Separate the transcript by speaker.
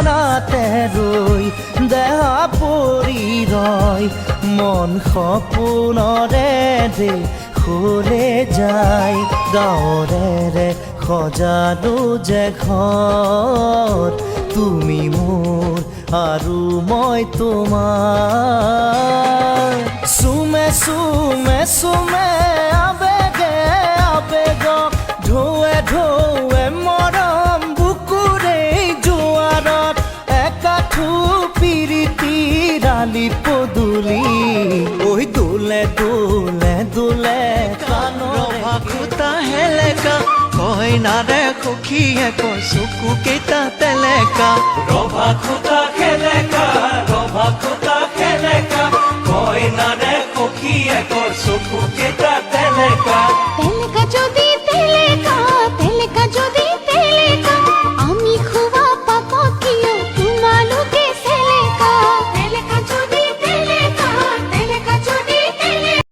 Speaker 1: নাতে ৰৈ দেহা পৰি ৰয় মন সপোনৰে দেশলে যায় ডাৱৰেৰে সজালো যে ঘৰ তুমি মোৰ আৰু মই তোমাৰ চুমে চুমে চুমে আবেগে আবেগক ঢৌৱে ঢৌৱে মৰম বুকুৰে জোৱাৰত একাঠু পিৰিতিৰ আলি পদূলি ঐ দোলে দোলে দোলে
Speaker 2: ৰভা খুটা হেলেকা কইনাৰে সখীয়ে কয় চকু কেইটা তেলেকা ৰভা খুটা